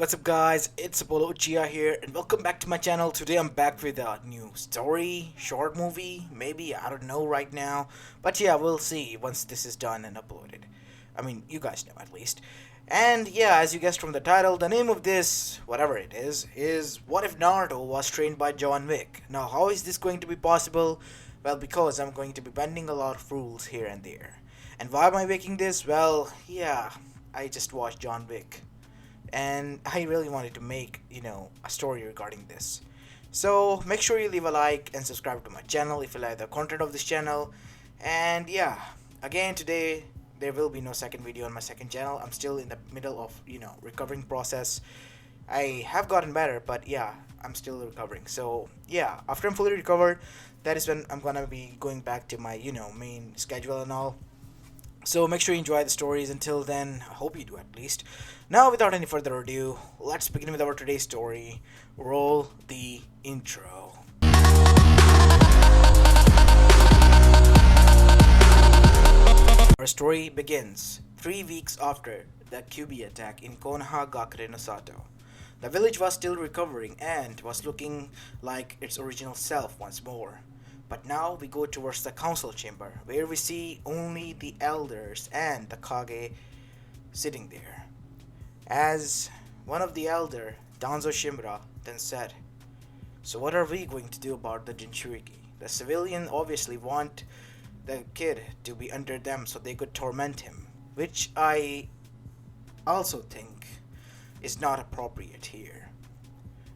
What's up guys, it's Apollo Uchiha here and welcome back to my channel. Today I'm back with a new story, short movie, maybe, I don't know right now. But yeah, we'll see once this is done and uploaded. I mean, you guys know at least. And yeah, as you guessed from the title, the name of this, whatever it is What If Naruto Was Trained by Jhon Wick? Now, how is this going to be possible? Well, because I'm going to be bending a lot of rules here and there. And why am I making this? Well, yeah, I just watched Jhon Wick and I really wanted to make, a story regarding this. So make sure you leave a like and subscribe to my channel if you like the content of this channel. And yeah, again today there will be no second video on my second channel. I'm still in the middle of, recovering process. I have gotten better, but yeah, I'm still recovering. So yeah, after I'm fully recovered, that is when I'm gonna be going back to my, main schedule and all. So make sure you enjoy the stories. Until then, I hope you do at least. Now, without any further ado, let's begin with our today's story. Roll the intro. Our story begins 3 weeks after the QB attack in Konoha no Sato. The village was still recovering and was looking like its original self once more. But now we go towards the council chamber, where we see only the elders and the Kage sitting there. As one of the elder, Danzo Shimura, then said, "So what are we going to do about the Jinchuriki? The civilian obviously want the kid to be under them so they could torment him, which I also think is not appropriate here.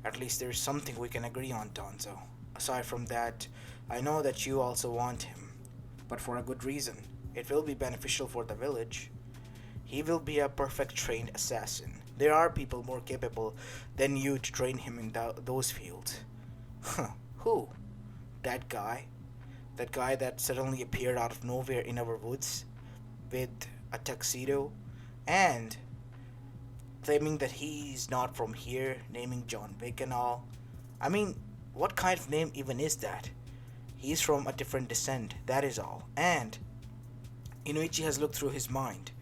At least there is something we can agree on, Danzo. Aside from that, I know that you also want him, but for a good reason. It will be beneficial for the village. He will be a perfect trained assassin. There are people more capable than you to train him in those fields." Huh, who? That guy? That guy that suddenly appeared out of nowhere in our woods with a tuxedo and claiming that he's not from here, naming Jhon Wick and all. I mean, what kind of name even is that? He's from a different descent, that is all. And Inuichi has looked through his mind.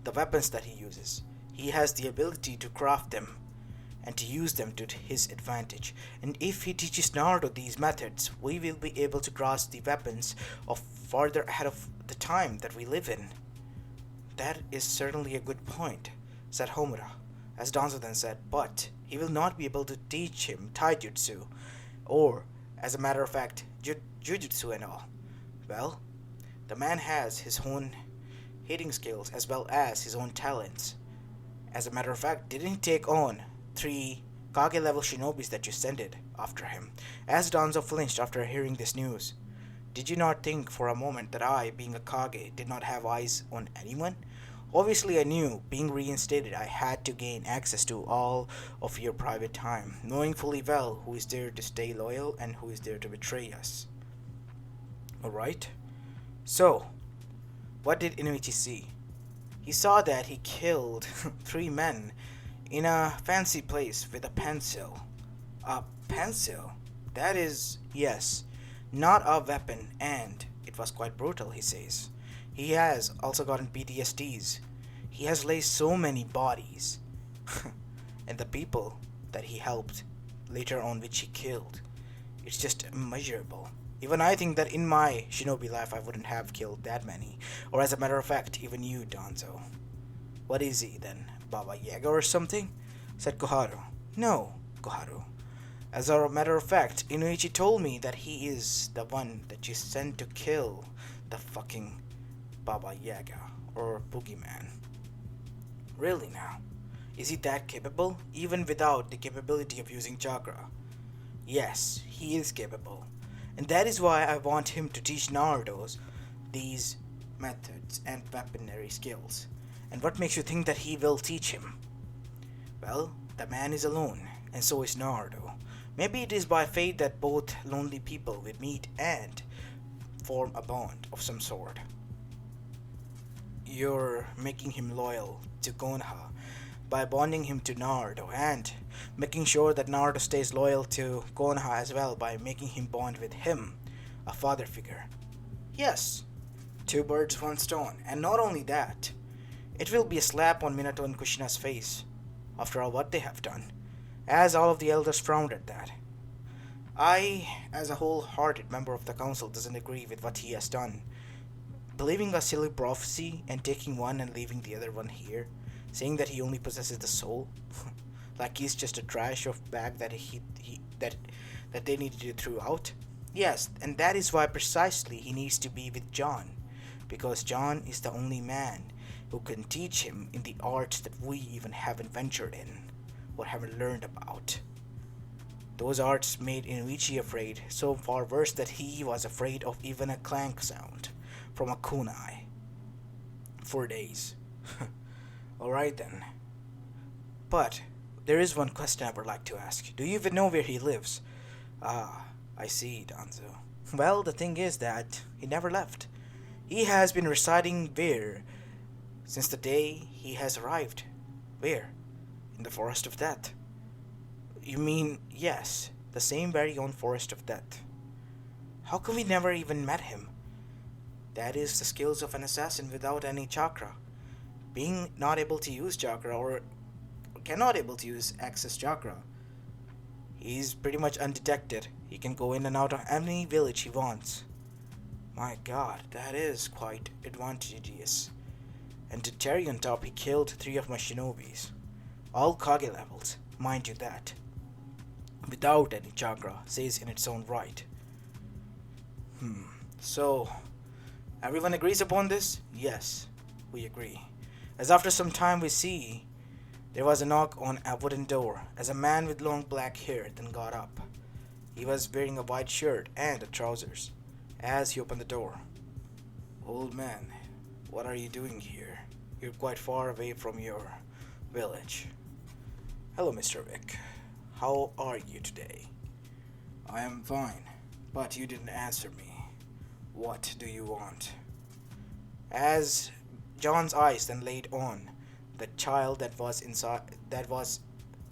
The weapons that he uses. He has the ability to craft them and to use them to his advantage. And if he teaches Naruto these methods, we will be able to grasp the weapons of farther ahead of the time that we live in. That is certainly a good point, said Homura, as Danzo then said, but he will not be able to teach him taijutsu, or, as a matter of fact, jujutsu and all. Well, the man has his own hitting skills as well as his own talents. As a matter of fact, didn't he take on 3 Kage level shinobis that you sent it after him? As Danzo flinched after hearing this news. Did you not think for a moment that I, being a Kage, did not have eyes on anyone? Obviously I knew, being reinstated, I had to gain access to all of your private time, knowing fully well who is there to stay loyal and who is there to betray us. Alright? So, what did Inuichi see? He saw that he killed 3 men in a fancy place with a pencil. A pencil? That is, yes, not a weapon, and it was quite brutal, he says. He has also gotten PTSDs. He has laced so many bodies. And the people that he helped, later on which he killed, it's just immeasurable. Even I think that in my shinobi life I wouldn't have killed that many. Or as a matter of fact, even you, Danzo. What is he then? Baba Yaga or something? Said Koharu. No, Koharu. As a matter of fact, Inuichi told me that he is the one that you sent to kill the fucking Baba Yaga, or Boogeyman. Really now? Is he that capable? Even without the capability of using chakra? Yes, he is capable. And that is why I want him to teach Naruto these methods and weaponry skills. And what makes you think that he will teach him? Well, the man is alone, and so is Naruto. Maybe it is by fate that both lonely people will meet and form a bond of some sort. You're making him loyal to Konoha by bonding him to Naruto, and making sure that Naruto stays loyal to Konoha as well by making him bond with him, a father figure. Yes, 2 birds, 1 stone, and not only that, it will be a slap on Minato and Kushina's face. after all what they have done, as all of the elders frowned at that. I, as a wholehearted member of the council, doesn't agree with what he has done. Believing a silly prophecy and taking one and leaving the other one here, saying that he only possesses the soul, like he's just a trash of bag that that they needed to throw out. Yes, and that is why precisely he needs to be with Jhon, because Jhon is the only man who can teach him in the arts that we even haven't ventured in or haven't learned about. Those arts made Inuichi afraid, so far worse that he was afraid of even a clank sound from a kunai for days. Alright then. But there is one question I would like to ask. Do you even know where he lives? Ah, I see, Danzo. Well, the thing is that he never left. He has been residing where since the day he has arrived. Where? In the Forest of Death. You mean, yes, the same very own Forest of Death. How come we never even met him? That is the skills of an assassin without any chakra. Being not able to use chakra or cannot able to use access chakra. He's pretty much undetected. He can go in and out of any village he wants. My god, that is quite advantageous. And to cherry on top, he killed 3 of my shinobis. All Kage levels, mind you that. Without any chakra, says in its own right. So, everyone agrees upon this? Yes, we agree. As after some time we see, there was a knock on a wooden door, as a man with long black hair then got up. He was wearing a white shirt and trousers, as he opened the door. Old man, what are you doing here? You're quite far away from your village. Hello, Mr. Wick. How are you today? I am fine, but you didn't answer me. What do you want? As John's eyes then laid on the child that was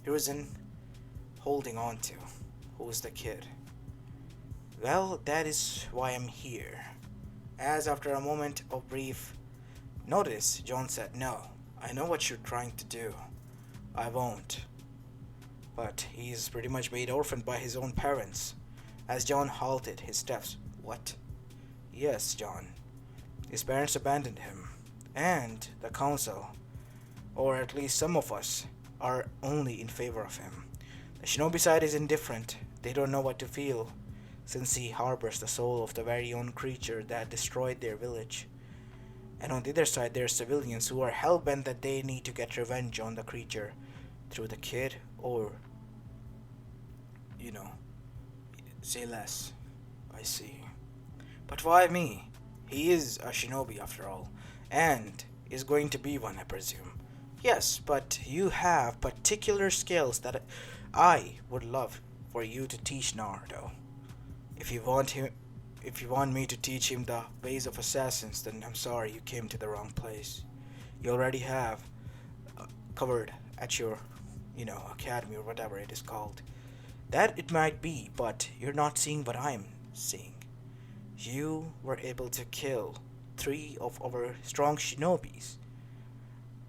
Hiruzen holding on to. Who's the kid? Well, that is why I'm here. As after a moment of brief notice, Jhon said, no, I know what you're trying to do. I won't. But he's pretty much made orphaned by his own parents. As Jhon halted his steps. What? Yes, Jhon. His parents abandoned him. And the council, or at least some of us, are only in favor of him. The shinobi side is indifferent. They don't know what to feel, since he harbors the soul of the very own creature that destroyed their village. And on the other side, there are civilians who are hell-bent that they need to get revenge on the creature through the kid, or, say less. I see. But why me? He is a shinobi after all, and is going to be one, I presume. Yes, but you have particular skills that I would love for you to teach Naruto. If you want me to teach him the ways of assassins, then I'm sorry you came to the wrong place. You already have covered at your, academy or whatever it is called. That it might be, but you're not seeing what I'm seeing. You were able to kill 3 of our strong shinobis.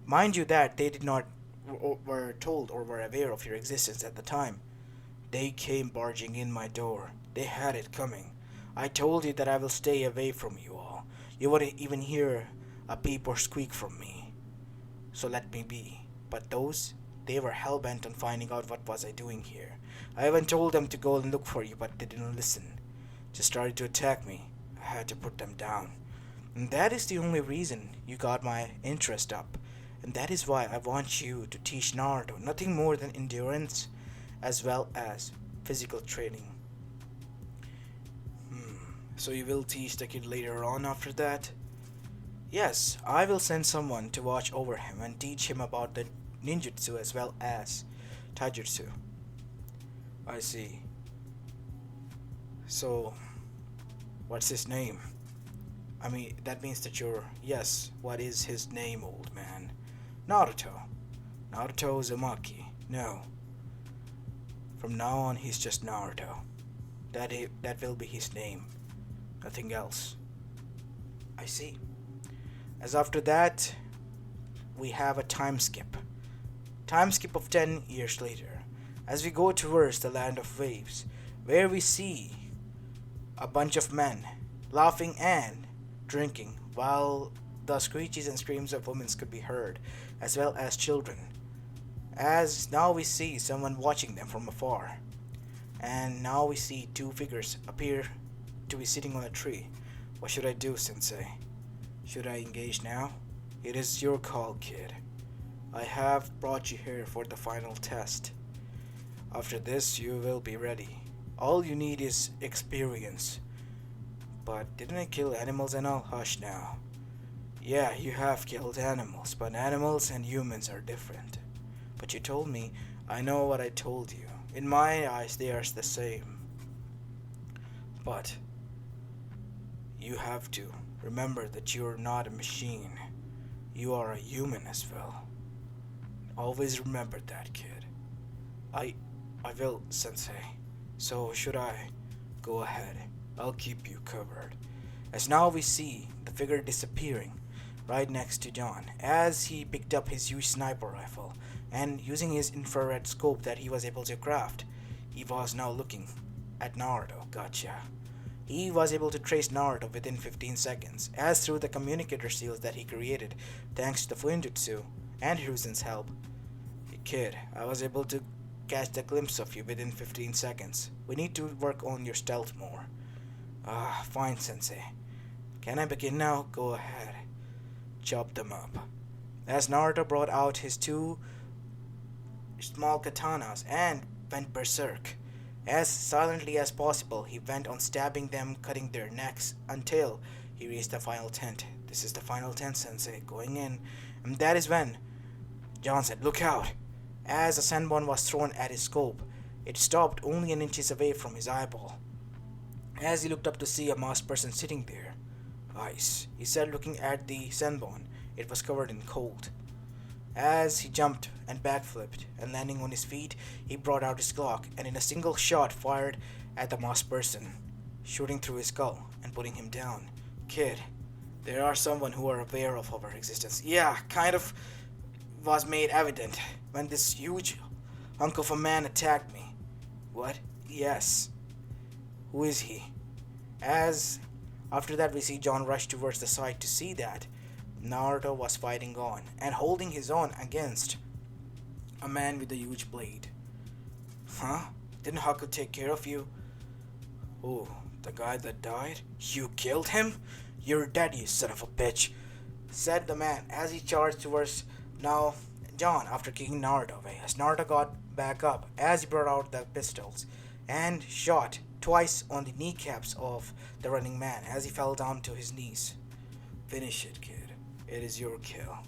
Mind you that they did not were told or were aware of your existence at the time. They came barging in my door. They had it coming. I told you that I will stay away from you all. You wouldn't even hear a peep or squeak from me. So let me be. But they were hell-bent on finding out what was I doing here. I even told them to go and look for you, but they didn't listen. Just started to attack me. I had to put them down. And that is the only reason you got my interest up. And that is why I want you to teach Naruto nothing more than endurance as well as physical training. So you will teach the kid later on after that? Yes, I will send someone to watch over him and teach him about the ninjutsu as well as taijutsu. I see. So, what's his name? I mean, that means that yes, what is his name, old man? Naruto. Naruto Uzumaki. No. From now on, he's just Naruto. That will be his name. Nothing else. I see. As after that, we have a time skip. Time skip of 10 years later, as we go towards the land of waves, where we see a bunch of men laughing and drinking, while the screeches and screams of women could be heard, as well as children. As now we see someone watching them from afar, and now we see two figures appear to be sitting on a tree. What should I do, Sensei? Should I engage now? It is your call, kid. I have brought you here for the final test. After this, you will be ready. All you need is experience. But didn't I kill animals and all? Hush now. Yeah, you have killed animals, but animals and humans are different. But you told me, I know what I told you. In my eyes, they are the same. But you have to remember that you are not a machine. You are a human as well. Always remember that, kid. I will, Sensei. So should I? Go ahead. I'll keep you covered. As now we see the figure disappearing right next to Jhon, as he picked up his huge sniper rifle and using his infrared scope that he was able to craft, he was now looking at Naruto. Gotcha. He was able to trace Naruto within 15 seconds, as through the communicator seals that he created thanks to the Fuinjutsu and Hiruzen's help. Hey kid, I was able to catch a glimpse of you within 15 seconds. We need to work on your stealth more. Fine, Sensei. Can I begin now? Go ahead. Chop them up. As Naruto brought out his two small katanas and went berserk. As silently as possible, he went on stabbing them, cutting their necks, until he reached the final tent. This is the final tent, Sensei, going in. And that is when Jhon said, "Look out!" As a senbon was thrown at his scope, it stopped only an inches away from his eyeball. As he looked up to see a masked person sitting there. "Ice," he said, looking at the senbon. It was covered in cold. As he jumped and backflipped, and landing on his feet, he brought out his Glock and in a single shot fired at the masked person, shooting through his skull and putting him down. "Kid, there are someone who are aware of our existence." Yeah, kind of was made evident when this huge hunk of a man attacked me. What? Yes. Who is he? As after that we see Jhon rush towards the side to see that Naruto was fighting on and holding his own against a man with a huge blade. Huh? Didn't Haku take care of you? Oh, the guy that died? You killed him? You're dead, you son of a bitch, said the man as he charged towards now Jhon after kicking Naruto away. As Naruto got back up, as he brought out the pistols and shot twice on the kneecaps of the running man as he fell down to his knees. Finish it, kid. It is your kill.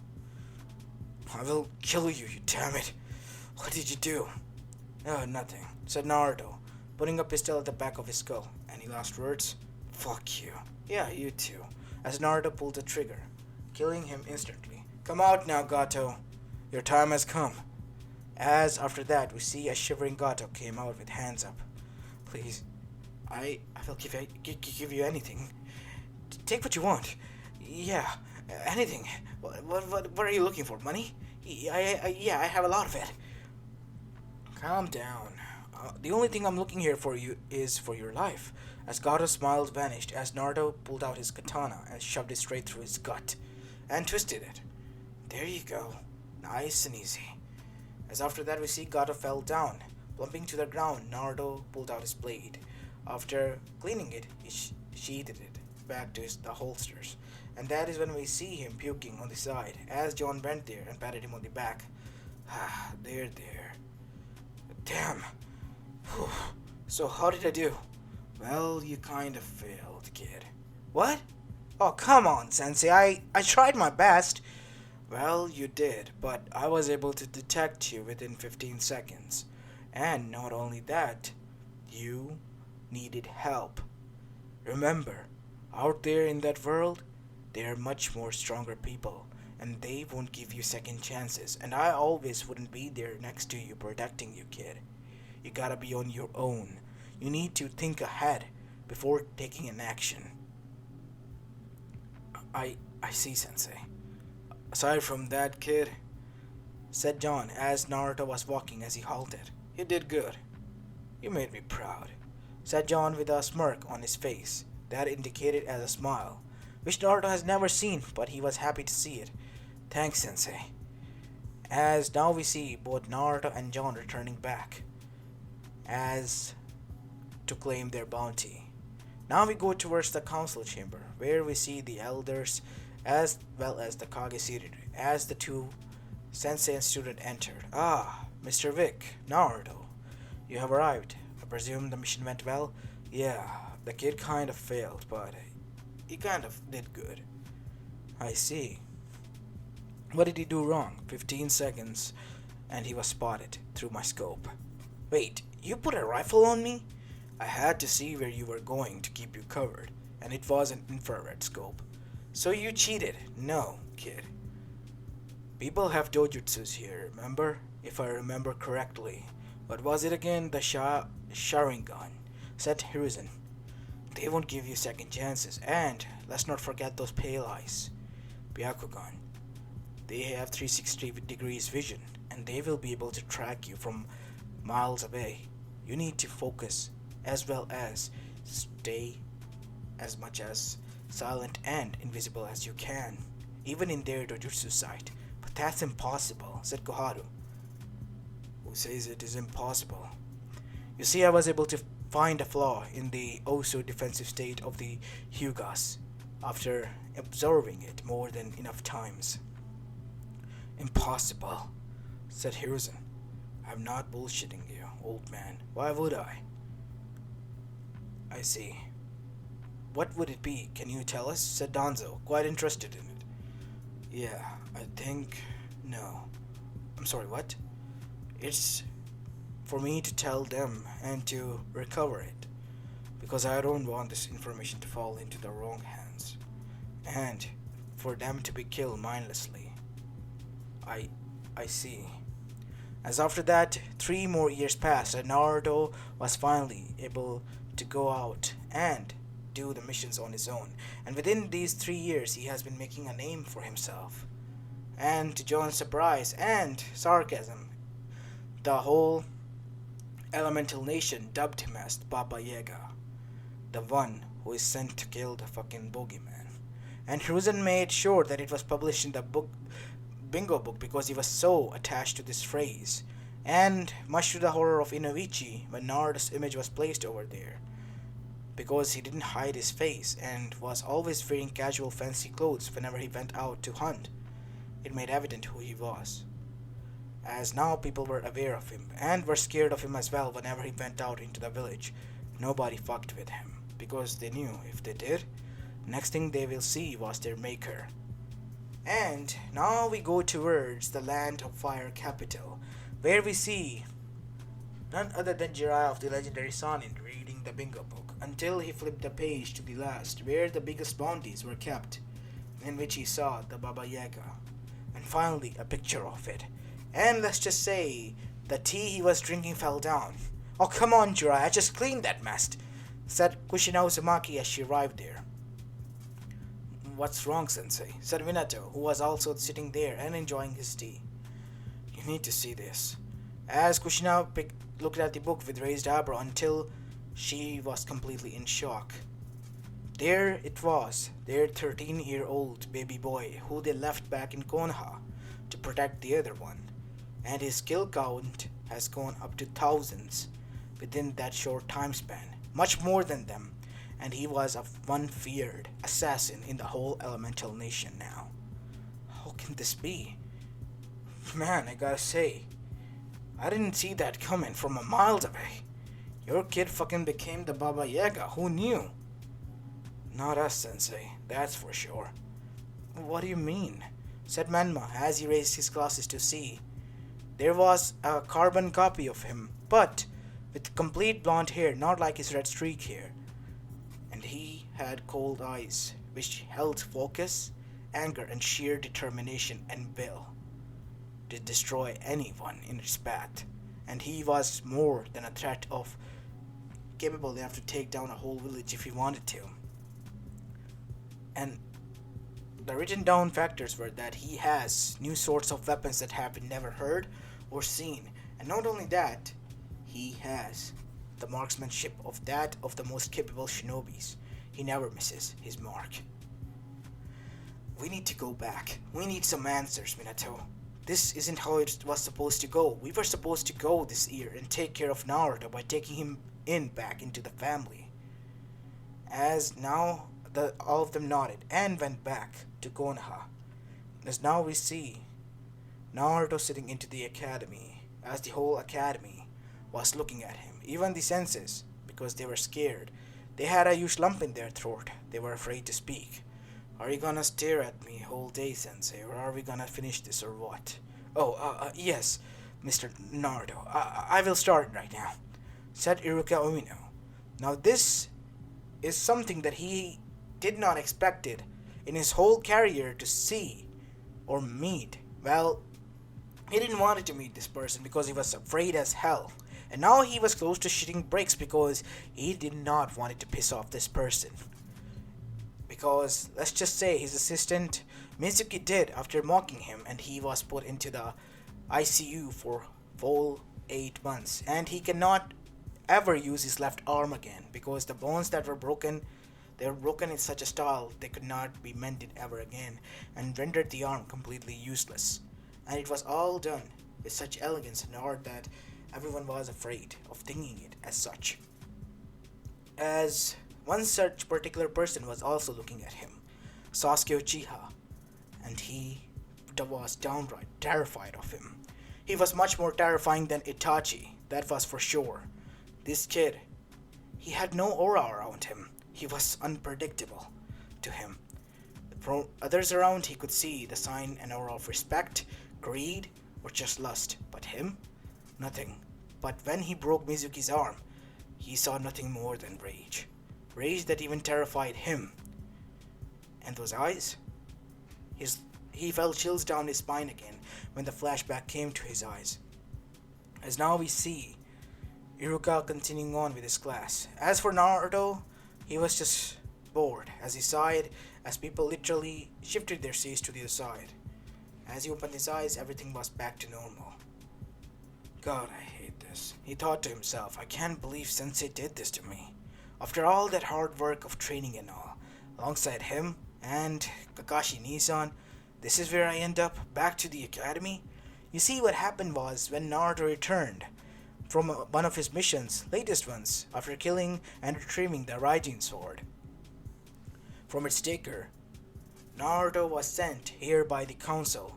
I will kill you, you damn it. What did you do? Oh, nothing, said Naruto, putting a pistol at the back of his skull. Any last words? Fuck you. Yeah, you too. As Naruto pulled the trigger, killing him instantly. Come out now, Gato. Your time has come. As after that, we see a shivering Gato came out with hands up. Please, I will give you anything. Take what you want. Yeah, anything. What are you looking for? Money? Yeah, I have a lot of it. Calm down. The only thing I'm looking here for you is for your life. As Gato's smile vanished, as Naruto pulled out his katana and shoved it straight through his gut and twisted it. There you go. Nice and easy. As after that we see Gato fell down. Plumping to the ground, Naruto pulled out his blade. After cleaning it, he sheathed it back to the holsters. And that is when we see him puking on the side, as Jhon went there and patted him on the back. There. Damn. Whew. So how did I do? Well, you kind of failed, kid. What? Oh, come on, Sensei. I tried my best. Well, you did, but I was able to detect you within 15 seconds. And not only that, you needed help. Remember, out there in that world, there are much more stronger people, and they won't give you second chances, and I always wouldn't be there next to you protecting you, kid. You gotta be on your own. You need to think ahead before taking an action. I see, Sensei. Aside from that, kid, said Jhon as Naruto was walking as he halted. You did good. You made me proud, said Jhon with a smirk on his face that indicated as a smile, which Naruto has never seen, but he was happy to see it. Thanks, Sensei. As now we see both Naruto and Jhon returning back as to claim their bounty. Now we go towards the council chamber, where we see the elders as well as the Kage seated as the two sensei and student entered. Ah, Mr. Wick, Naruto, you have arrived. I presume the mission went well? Yeah, the kid kind of failed, but he kind of did good. I see. What did he do wrong? 15 seconds, and he was spotted through my scope. Wait, you put a rifle on me? I had to see where you were going to keep you covered, and it was an infrared scope. So you cheated? No, kid. People have dojutsus here, remember? If I remember correctly. What was it again? The Sharingan, said Hiruzen. They won't give you second chances, and let's not forget those pale eyes. Byakugan. They have 360 degrees vision, and they will be able to track you from miles away. You need to focus, as well as stay as much as silent and invisible as you can, even in their dojutsu site. But that's impossible, said Koharu. Who says it is impossible? You see, I was able to find a flaw in the oh-so defensive state of the Hyugas after observing it more than enough times. Impossible, said Hiruzen. I'm not bullshitting you, old man. Why would I? I see. What would it be? Can you tell us? Said Danzo, quite interested in it. Yeah, I think... No. I'm sorry, what? It's for me to tell them and to recover it. Because I don't want this information to fall into the wrong hands. And for them to be killed mindlessly. I see. As after that, 3 more years passed and Naruto was finally able to go out and do the missions on his own. And within these 3 years, he has been making a name for himself. And to John's surprise and sarcasm, the whole elemental nation dubbed him as Baba Yaga, the one who is sent to kill the fucking bogeyman. And Hiruzen made sure that it was published in the bingo book because he was so attached to this phrase, and much to the horror of Inoichi when Naruto's image was placed over there, because he didn't hide his face and was always wearing casual fancy clothes whenever he went out to hunt. It made evident who he was, as now people were aware of him and were scared of him as well. Whenever he went out into the village, nobody fucked with him because they knew if they did, next thing they will see was their maker. And now we go towards the Land of Fire capital, where we see none other than Jiraiya of the legendary Sannin reading the bingo book until he flipped the page to the last, where the biggest bounties were kept, in which he saw the Baba Yaga, and finally a picture of it. And let's just say the tea he was drinking fell down. Oh, come on, Jiraiya, just clean that mess, said Kushina Uzumaki as she arrived there. What's wrong, Sensei? Said Minato, who was also sitting there and enjoying his tea. You need to see this. As Kushina looked at the book with raised eyebrow until she was completely in shock. There it was, their 13-year-old baby boy who they left back in Konoha to protect the other one. And his kill count has gone up to thousands within that short time span, much more than them. And he was one feared assassin in the whole elemental nation now. How can this be? Man, I gotta say, I didn't see that coming from a mile away. Your kid fucking became the Baba Yaga, who knew? Not us, Sensei, that's for sure. What do you mean? Said Manma as he raised his glasses to see. There was a carbon copy of him, but with complete blonde hair, not like his red streak hair. And he had cold eyes, which held focus, anger, and sheer determination and will to destroy anyone in his path. And he was more than a threat of capable enough to take down a whole village if he wanted to. And The written down factors were that he has new sorts of weapons that have been never heard or seen, and not only that, he has the marksmanship of that of the most capable shinobis. He never misses his mark. We need to go back. We need some answers, Minato. This isn't how it was supposed to go. We were supposed to go this year and take care of Naruto by taking him in back into the family. As now all of them nodded and went back to Konoha. As now we see Naruto sitting into the academy, as the whole academy was looking at him, even the senses, because they were scared. They had a huge lump in their throat. They were afraid to speak. Are you gonna stare at me whole day, Sensei, or are we gonna finish this, or what? Oh, yes, Mr. Naruto. I will start right now, said Iruka Umino. Now this is something that he did not expect it in his whole career to see or meet. Well, he didn't want to meet this person because he was afraid as hell. And now he was close to shitting bricks because he did not want to piss off this person. Because, let's just say, his assistant Mizuki did after mocking him, and he was put into the ICU for full 8 months. And he cannot ever use his left arm again because the bones that were broken, they were broken in such a style they could not be mended ever again, and rendered the arm completely useless. And it was all done with such elegance and art that everyone was afraid of thinking it as such. As one such particular person was also looking at him, Sasuke Uchiha, and he was downright terrified of him. He was much more terrifying than Itachi, that was for sure. This kid, he had no aura around him. He was unpredictable to him. From others around, he could see the sign and aura of respect, greed, or just lust. But him? Nothing. But when he broke Mizuki's arm, he saw nothing more than rage. Rage that even terrified him. And those eyes? He felt chills down his spine again when the flashback came to his eyes. As now we see Iruka continuing on with his class. As for Naruto, he was just bored as he sighed as people literally shifted their seats to the other side. As he opened his eyes, everything was back to normal. God, I hate this. He thought to himself, I can't believe Sensei did this to me. After all that hard work of training and all, alongside him and Kakashi Nissan, this is where I end up, back to the academy? You see, what happened was, when Naruto returned from one of his missions, latest ones, after killing and retrieving the Raijin sword from its taker, Naruto was sent here by the council,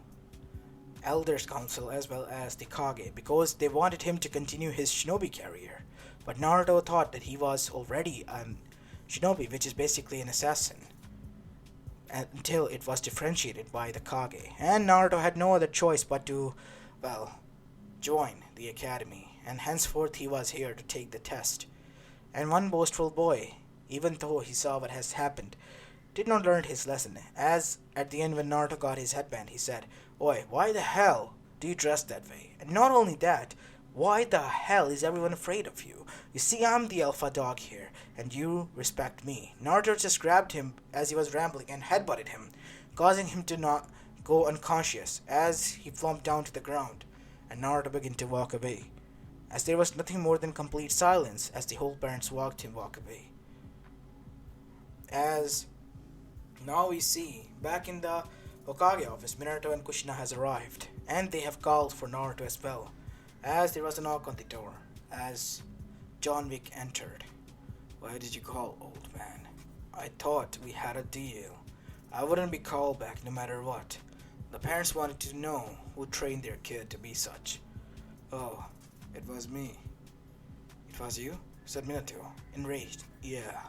Elders Council, as well as the Kage, because they wanted him to continue his shinobi career. But Naruto thought that he was already a shinobi, which is basically an assassin, until it was differentiated by the Kage. And Naruto had no other choice but to, join the academy, and henceforth he was here to take the test. And one boastful boy, even though he saw what has happened, did not learn his lesson, as at the end when Naruto got his headband, he said, Oi, why the hell do you dress that way? And not only that, why the hell is everyone afraid of you? You see, I'm the alpha dog here, and you respect me. Naruto just grabbed him as he was rambling and headbutted him, causing him to not go unconscious as he plumped down to the ground, and Naruto began to walk away, as there was nothing more than complete silence as the whole parents watched him walk away. As now we see, back in the Hokage office, Minato and Kushina has arrived, and they have called for Naruto as well, as there was a knock on the door, as Jhon Wick entered. Why did you call, old man? I thought we had a deal. I wouldn't be called back no matter what. The parents wanted to know who trained their kid to be such. Oh, it was me. It was you? Said Minato, enraged. Yeah,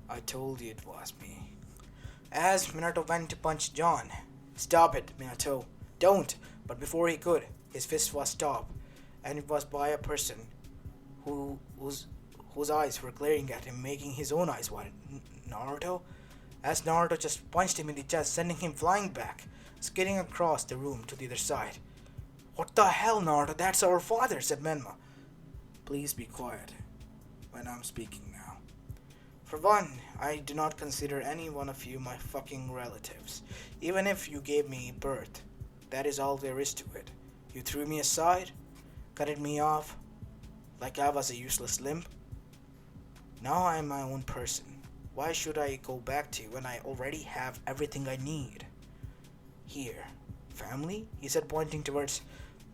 I told you it was me. As Minato went to punch Jhon. Stop it, Minato. Don't! But before he could, his fist was stopped, and it was by a person whose eyes were glaring at him, making his own eyes wide. Naruto? As Naruto just punched him in the chest, sending him flying back, skidding across the room to the other side. What the hell, Naruto? That's our father, said Menma. Please be quiet when I'm speaking now. For one, I do not consider any one of you my fucking relatives. Even if you gave me birth, that is all there is to it. You threw me aside, cutted me off, like I was a useless limb. Now I am my own person. Why should I go back to you when I already have everything I need? Here. Family? He said, pointing towards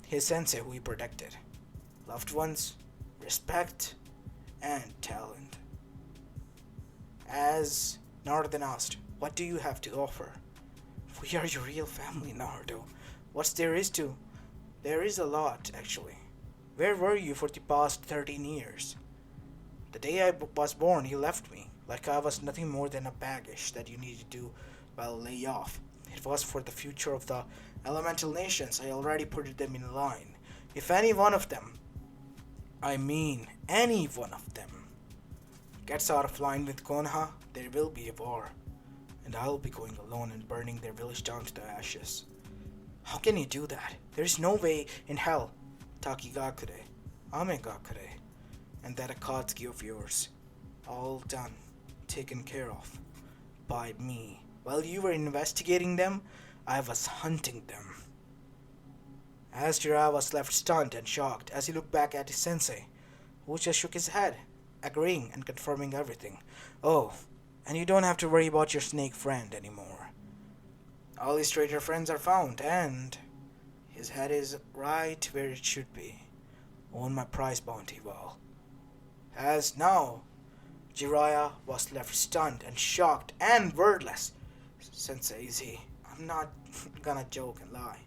his sensei who he protected. Loved ones, respect, and talent. As Naruto asked, what do you have to offer? We are your real family, Naruto. What's there is to? There is a lot, actually. Where were you for the past 13 years? The day I was born, you left me, like I was nothing more than a baggage that you needed to, lay off. It was for the future of the elemental nations. I already put them in line. If any one of them, I mean any one of them, gets out of line with Konoha, there will be a war. And I'll be going alone and burning their village down to the ashes. How can you do that? There is no way in hell. Takigakure, Amegakure, and that Akatsuki of yours. All done, taken care of, by me. While you were investigating them, I was hunting them. As Jiraiya was left stunned and shocked as he looked back at his sensei, who just shook his head, agreeing and confirming everything. Oh, and you don't have to worry about your snake friend anymore. All his traitor friends are found, and his head is right where it should be, on my prize bounty wall. As now, Jiraiya was left stunned and shocked and wordless. Sensei, easy. I'm not gonna joke and lie.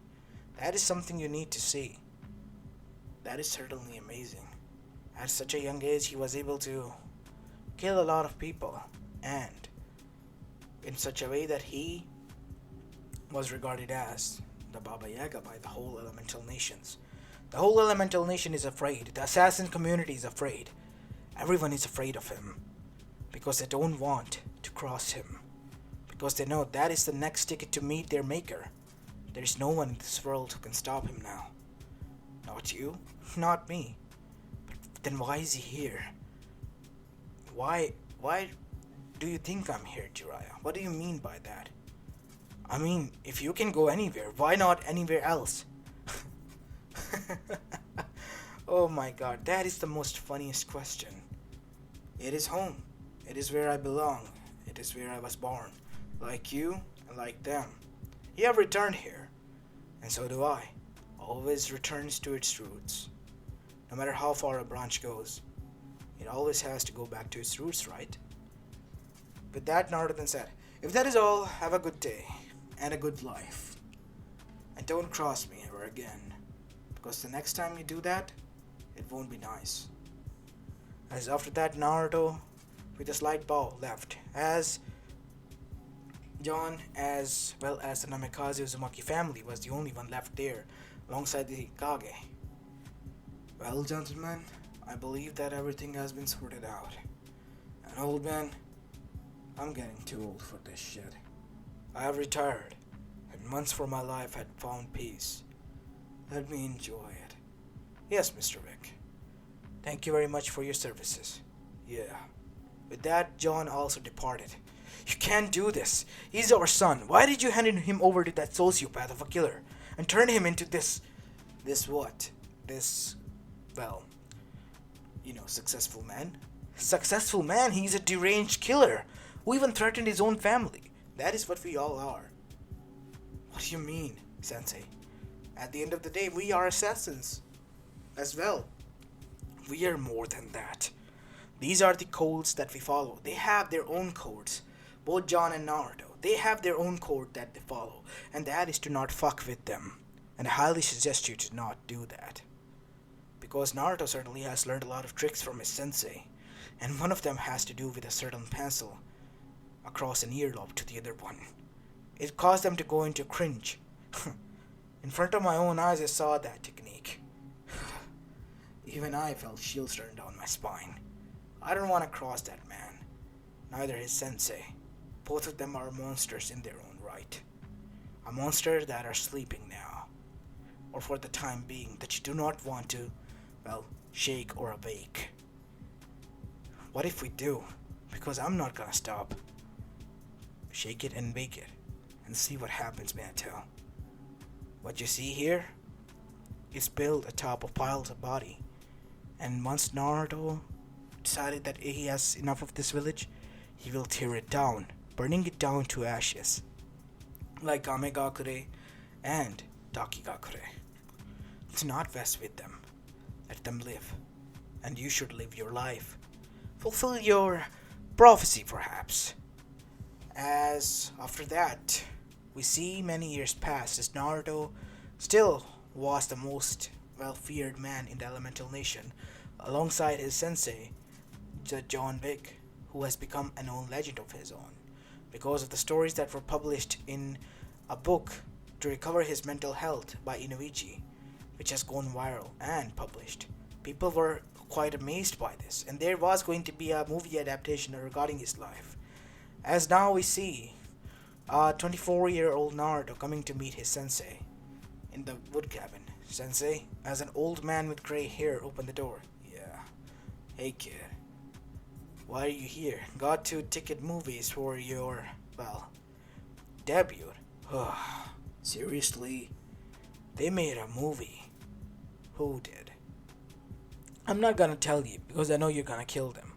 That is something you need to see. That is certainly amazing. At such a young age, he was able to kill a lot of people, and in such a way that he was regarded as the Baba Yaga by the whole elemental nations. The whole elemental nation is afraid. The assassin community is afraid. Everyone is afraid of him because they don't want to cross him, because they know that is the next ticket to meet their maker. There is no one in this world who can stop him now. Not you, not me. But then why is he here? Why do you think I'm here, Jiraiya? What do you mean by that? I mean, if you can go anywhere, why not anywhere else? Oh my god, that is the most funniest question. It is home. It is where I belong. It is where I was born. Like you and like them. You have returned here. And so do I. Always returns to its roots. No matter how far a branch goes, it always has to go back to its roots, right? With that, Naruto then said, if that is all, have a good day. And a good life. And don't cross me ever again. Because the next time you do that, it won't be nice. As after that, Naruto, with a slight bow, left. As Jhon, as well as the Namikaze Uzumaki family, was the only one left there, alongside the Kage. Well, gentlemen, I believe that everything has been sorted out. And old man, I'm getting too old for this shit. I have retired, and months for my life had found peace. Let me enjoy it. Yes, Mr. Wick. Thank you very much for your services. Yeah. With that, Jhon also departed. You can't do this. He's our son. Why did you hand him over to that sociopath of a killer and turn him into this what? Well, successful man? Successful man? He's a deranged killer who even threatened his own family. That is what we all are. What do you mean, Sensei? At the end of the day, we are assassins as well. We are more than that. These are the codes that we follow. They have their own codes. Both Jhon and Naruto, they have their own code that they follow. And that is to not fuck with them. And I highly suggest you to not do that. Because Naruto certainly has learned a lot of tricks from his sensei. And one of them has to do with a certain pencil across an earlobe to the other one. It caused them to go into cringe. In front of my own eyes, I saw that technique. Even I felt chills run down my spine. I don't want to cross that man. Neither his sensei. Both of them are monsters in their own right. A monster that are sleeping now. Or for the time being, that you do not want to, shake or awake. What if we do? because I'm not gonna stop. Shake it and bake it, and see what happens, Minato. What you see here is built atop a piles of body, and once Naruto decided that he has enough of this village, he will tear it down, burning it down to ashes, like Kamegakure and Takigakure. Do not mess with them. Let them live, and you should live your life. Fulfill your prophecy, perhaps. As after that, we see many years pass as Naruto still was the most well-feared man in the Elemental Nation, alongside his sensei, Jhon Wick, who has become a known legend of his own, because of the stories that were published in a book to recover his mental health by Inuichi, which has gone viral and published. People were quite amazed by this, and there was going to be a movie adaptation regarding his life. As now we see a 24-year-old Naruto coming to meet his sensei in the wood cabin. Sensei, as an old man with gray hair, opened the door. Yeah. Hey kid. Why are you here? Got 2 ticket movies for your, well, debut. Seriously? They made a movie. Who did? I'm not gonna tell you because I know you're gonna kill them.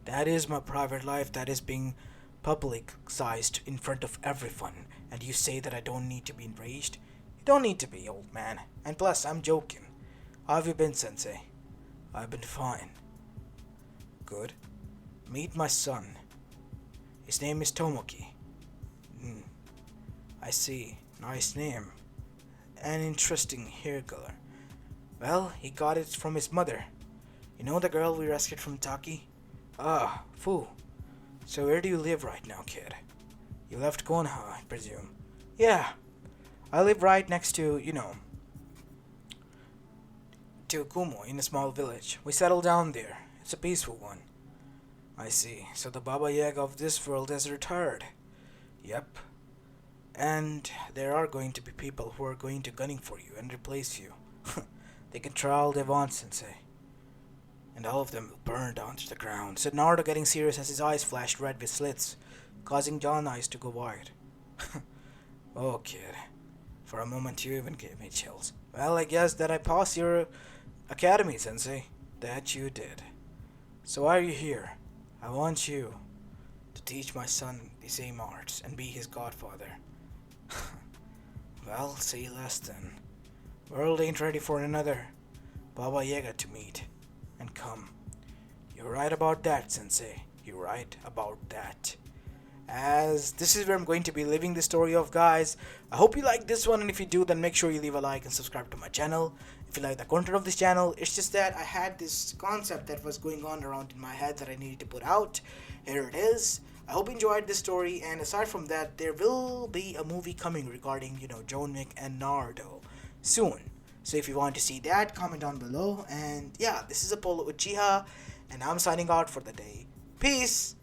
That is my private life that is being publicized in front of everyone, and you say that I don't need to be enraged? You don't need to be, old man. And plus, I'm joking. How have you been, sensei? I've been fine. Good. Meet my son. His name is Tomoki. I see. Nice name. An interesting hair color. Well, he got it from his mother. You know the girl we rescued from Taki? Ah, Fu. So where do you live right now, kid? You left Konoha, I presume. Yeah. I live right next to, to Kumo in a small village. We settled down there. It's a peaceful one. I see. So the Baba Yaga of this world has retired. Yep. And there are going to be people who are going to gunning for you and replace you. They can try all they want, sensei. And all of them will burn down to the ground, said Naruto, getting serious as his eyes flashed red with slits, causing John's eyes to go wide. Oh, kid. For a moment you even gave me chills. Well, I guess that I passed your academy, sensei. That you did. So why are you here? I want you to teach my son the same arts and be his godfather. Well, say less then. World ain't ready for another Baba Yaga to meet and come. You're right about that, sensei. You're right about that. As this is where I'm going to be leaving the story of, guys. I hope you like this one, and if you do, then make sure you leave a like and subscribe to my channel. If you like the content of this channel, it's just that I had this concept that was going on around in my head that I needed to put out. Here it is. I hope you enjoyed this story, and aside from that, there will be a movie coming regarding, Jhon Wick and Naruto soon. So if you want to see that, comment down below. And yeah, this is Apollo Uchiha, and I'm signing out for the day. Peace!